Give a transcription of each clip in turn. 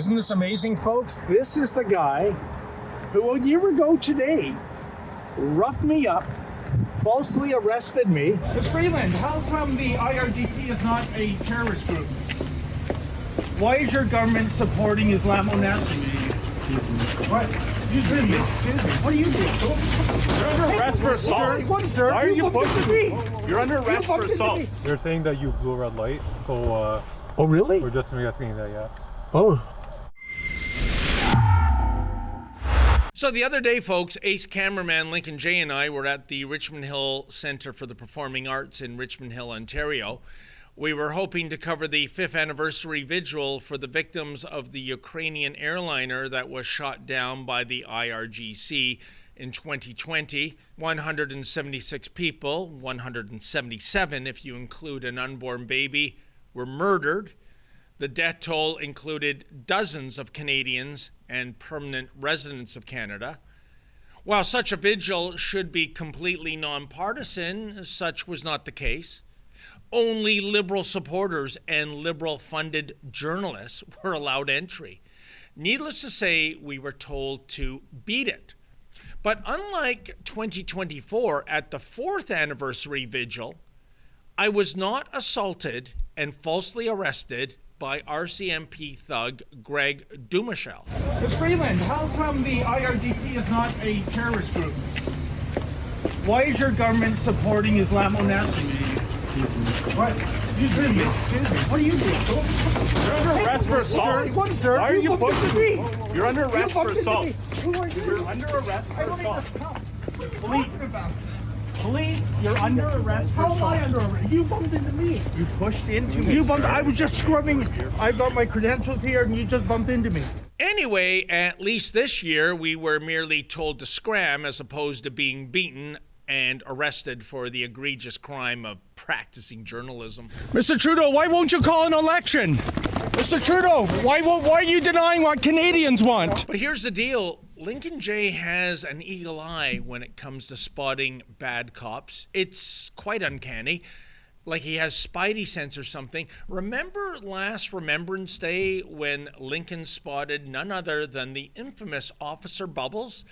Isn't this amazing, folks? This is the guy who a year ago today roughed me up, falsely arrested me. Ms. Freeland, how come the IRGC is not a terrorist group? Why is your government supporting Islamo-Nazis? What? Excuse me. What are you doing? You're under arrest for assault. Sir, why are you pushing me? You're under arrest for bumped assault. into me. They're saying that you blew a red light, so Oh, really? we're just investigating that, yeah. Oh. So the other day, folks, ace cameraman Lincoln J and I were at the Richmond Hill Centre for the Performing Arts in Richmond Hill, Ontario. We were hoping to cover the 5th anniversary vigil for the victims of the Ukrainian airliner that was shot down by the IRGC in 2020. 176 people, 177 if you include an unborn baby, were murdered. The death toll included dozens of Canadians and permanent residents of Canada. While such a vigil should be completely nonpartisan, such was not the case. Only Liberal supporters and Liberal-funded journalists were allowed entry. Needless to say, we were told to beat it. But unlike 2024 at the 4th anniversary vigil, I was not assaulted and falsely arrested by RCMP thug Greg Dumouchel. Ms. Freeland, how come the IRGC is not a terrorist group? Why is your government supporting Islamo-Nazis? What? Excuse me. What are you doing? You're under arrest for assault. Sir, Why are you pushing me? You're under arrest for bumped into assault. me. Who are you? You're under arrest for assault. Police. Police, you're under arrest for How am assault. I under arrest? You bumped into me. You pushed into me. You bumped. I was just scrubbing. I got my credentials here, and you just bumped into me. Anyway, at least this year, we were merely told to scram as opposed to being beaten and arrested for the egregious crime of practicing journalism. Mr. Trudeau, why won't you call an election? Mr. Trudeau, why are you denying what Canadians want? But here's the deal. Lincoln J has an eagle eye when it comes to spotting bad cops. It's quite uncanny. Like he has spidey sense or something. Remember last Remembrance Day when Lincoln spotted none other than the infamous Officer Bubbles?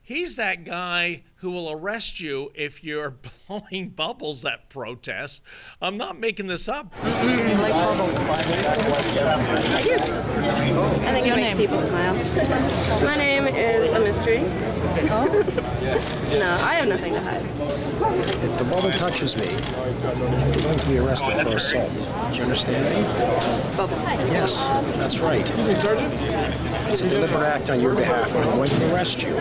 He's that guy who will arrest you if you're blowing bubbles at protests. I'm not making this up. I like bubbles. I think it makes people smile. My name is a mystery. No, I have nothing to hide. If the bubble touches me, I'm going to be arrested for assault. Do you understand me? Bubbles. Yes, that's right. It's a deliberate act on your behalf, and I'm going to arrest you.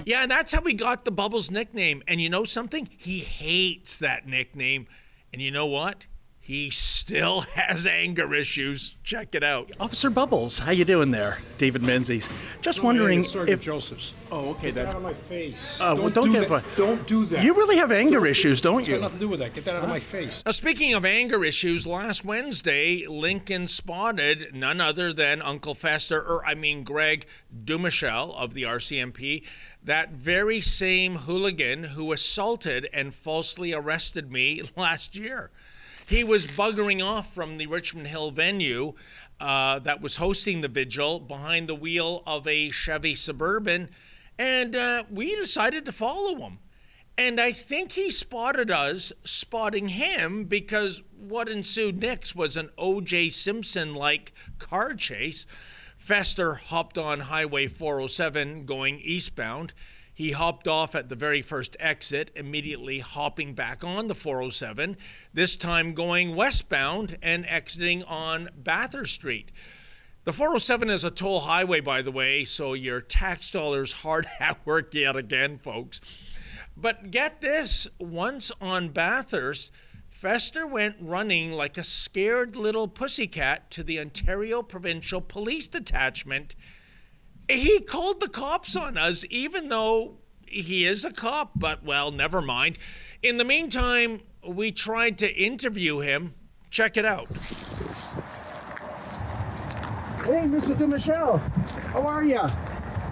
Yeah, that's how we got the Bubbles nickname. And you know something? He hates that nickname. And you know what? He still has anger issues. Check it out. Officer Bubbles, how you doing there? David Menzies. Just wondering if... Joseph's. Oh, okay. Get that out of my face. Don't do that. You really have anger issues, don't It's got you? nothing to do with that. Get that out of my face. Now, speaking of anger issues, last Wednesday, Lincoln spotted none other than Uncle Fester, Greg Dumouchel of the RCMP, that very same hooligan who assaulted and falsely arrested me last year. He was buggering off from the Richmond Hill venue that was hosting the vigil behind the wheel of a Chevy Suburban, and we decided to follow him. And I think he spotted us spotting him because what ensued next was an O.J. Simpson-like car chase. Fester hopped on Highway 407 going eastbound. He hopped off at the very first exit, immediately hopping back on the 407, this time going westbound and exiting on Bathurst Street. The 407 is a toll highway, by the way, so your tax dollars hard at work yet again, folks. But get this, once on Bathurst, Fester went running like a scared little pussycat to the Ontario Provincial Police detachment. He called the cops on us, even though he is a cop, but, well, never mind. In the meantime, we tried to interview him. Check it out. Hey, Mr. Dumouchel, how are you?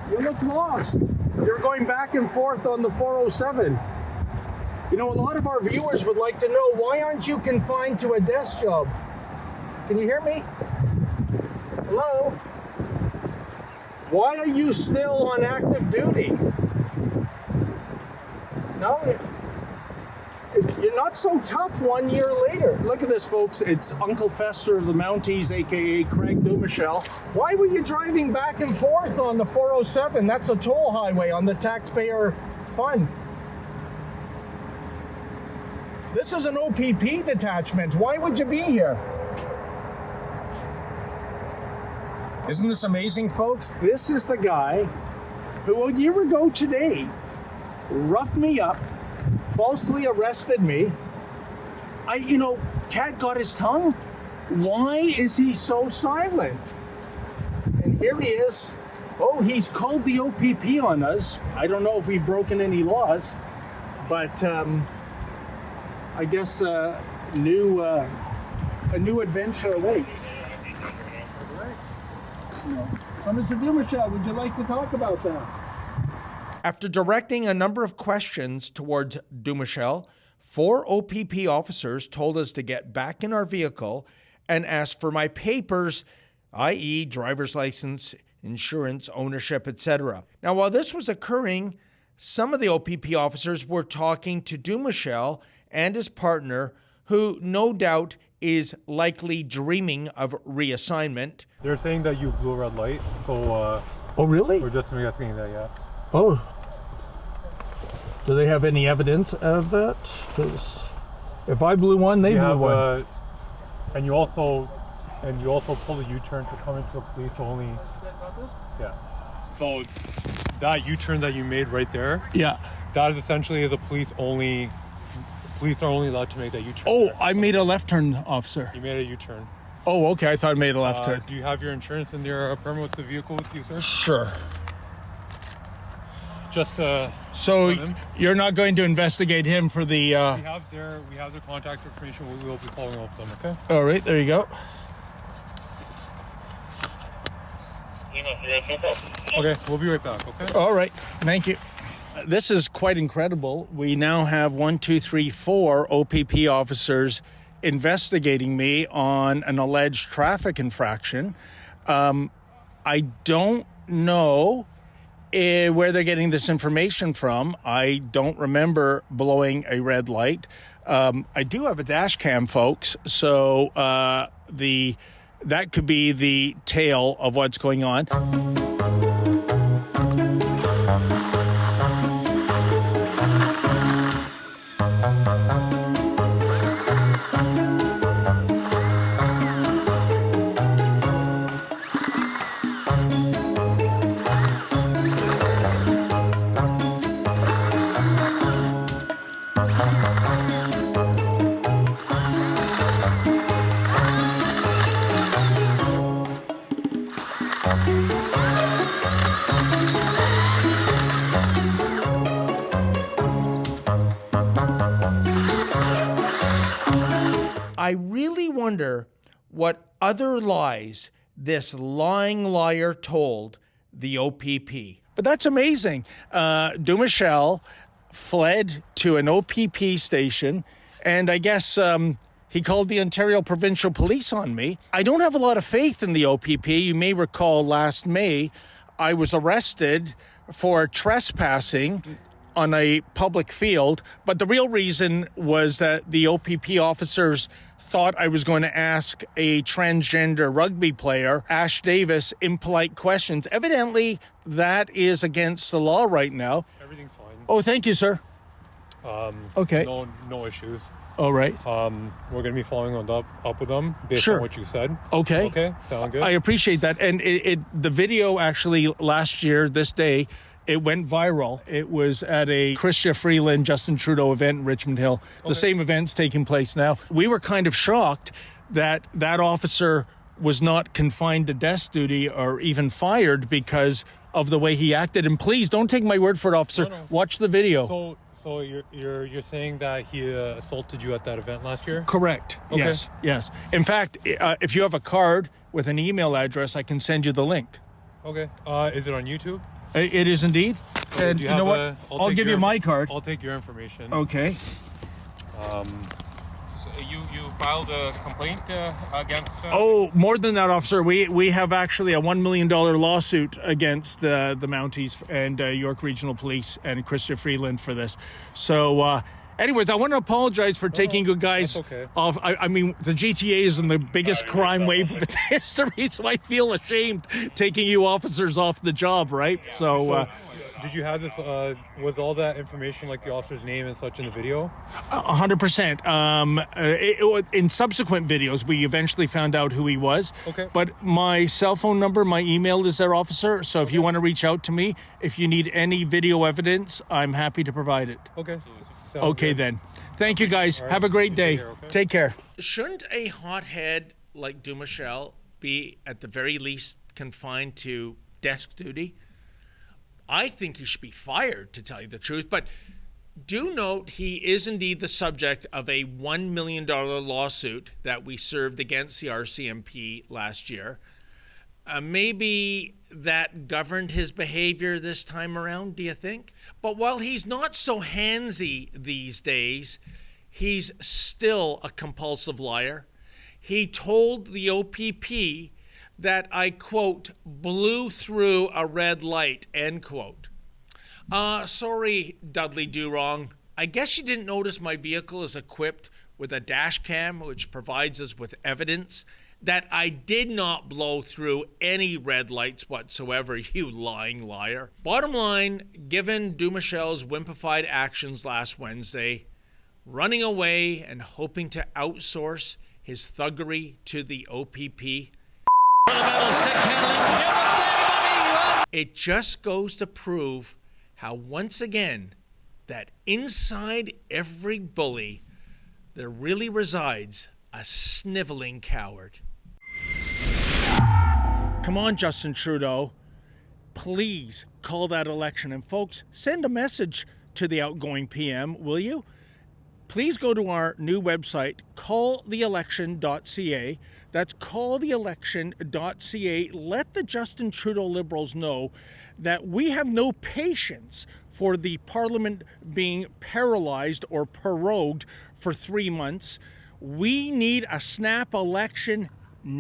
You look lost. You're going back and forth on the 407. You know, a lot of our viewers would like to know, why aren't you confined to a desk job? Can you hear me? Hello? Why are you still on active duty? No? You're not so tough 1 year later. Look at this, folks. It's Uncle Fester of the Mounties, a.k.a. Greg Dumouchel. Why were you driving back and forth on the 407? That's a toll highway on the taxpayer fund. This is an OPP detachment. Why would you be here? Isn't this amazing, folks? This is the guy who a year ago today roughed me up, falsely arrested me. Cat got his tongue. Why is he so silent? And here he is. Oh, he's called the OPP on us. I don't know if we've broken any laws, but I guess a new adventure awaits. Mr. Dumouchel, would you like to talk about that? After directing a number of questions towards Dumouchel, 4 OPP officers told us to get back in our vehicle and ask for my papers, i.e. driver's license, insurance, ownership, etc. Now, while this was occurring, some of the OPP officers were talking to Dumouchel and his partner, who no doubt is likely dreaming of reassignment. They're saying that you blew a red light, so Oh, really? we're just investigating that, yeah. Oh. Do they have any evidence of that? Because if I blew one, they blew one. And you also pulled a U-turn to come into a police only. Yeah. So that U-turn that you made right there. Yeah. That is essentially a police only. Police are only allowed to make that U-turn. Oh, there. I made a left turn, officer. You made a U-turn. Oh, okay. I thought I made a left turn. Do you have your insurance and your permit with the vehicle with you, sir? Sure. Just So you're not going to investigate him for the... We have their contact information. We will be following up with them, okay? All right, there you go. Okay, we'll be right back, okay? All right, thank you. This is quite incredible. We now have 4 OPP officers investigating me on an alleged traffic infraction. I don't know where they're getting this information from. I don't remember blowing a red light. I do have a dash cam, folks, so that could be the tale of what's going on. I really wonder what other lies this lying liar told the OPP. But that's amazing. Dumouchel fled to an OPP station, and I guess he called the Ontario Provincial Police on me. I don't have a lot of faith in the OPP. You may recall last May, I was arrested for trespassing on a public field, but the real reason was that the OPP officers thought I was going to ask a transgender rugby player, Ash Davis, impolite questions. Evidently, that is against the law right now. Everything's fine. Oh, thank you, sir. Okay. No issues. All right. We're going to be following up with them based Sure. on what you said. Okay. Okay, sound good? I appreciate that. And the video actually last year, this day, it went viral. It was at a Chrystia Freeland, Justin Trudeau event in Richmond Hill. Okay. The same event's taking place now. We were kind of shocked that that officer was not confined to desk duty or even fired because of the way he acted. And please don't take my word for it, officer. No. Watch the video. So you're saying that he assaulted you at that event last year? Correct. Okay. Yes. In fact, if you have a card with an email address, I can send you the link. Okay. Is it on YouTube? It is indeed. And you know what? I'll give you my card. I'll take your information. Okay. So you filed a complaint against... Oh, more than that, officer. We have actually a $1 million lawsuit against the Mounties and York Regional Police and Chrystia Freeland for this. So, anyways, I want to apologize for taking you guys off. I mean, the GTA is in the biggest crime wave of its history, so I feel ashamed taking you officers off the job, right? So did you have this, was all that information, like the officer's name and such, in the video? 100%. In subsequent videos, we eventually found out who he was. Okay. But my cell phone number, my email is there, officer. So if you want to reach out to me, if you need any video evidence, I'm happy to provide it. Okay. Okay, then. Thank you, guys. Right. Have a great day. Take care. Shouldn't a hothead like Dumouchel be, at the very least, confined to desk duty? I think he should be fired, to tell you the truth. But do note he is indeed the subject of a $1 million lawsuit that we served against the RCMP last year. Maybe that governed his behavior this time around, do you think? But while he's not so handsy these days, he's still a compulsive liar. He told the OPP that I, quote, blew through a red light, end quote. Sorry, Dudley Do-Wrong. I guess you didn't notice my vehicle is equipped with a dash cam, which provides us with evidence that I did not blow through any red lights whatsoever, you lying liar. Bottom line, given Dumouchel's wimpified actions last Wednesday, running away and hoping to outsource his thuggery to the OPP, it just goes to prove how once again that inside every bully there really resides a sniveling coward. Come on, Justin Trudeau. Please call that election. And folks, send a message to the outgoing PM, will you? Please go to our new website, calltheelection.ca. That's calltheelection.ca. Let the Justin Trudeau Liberals know that we have no patience for the Parliament being paralyzed or prorogued for 3 months. We need a snap election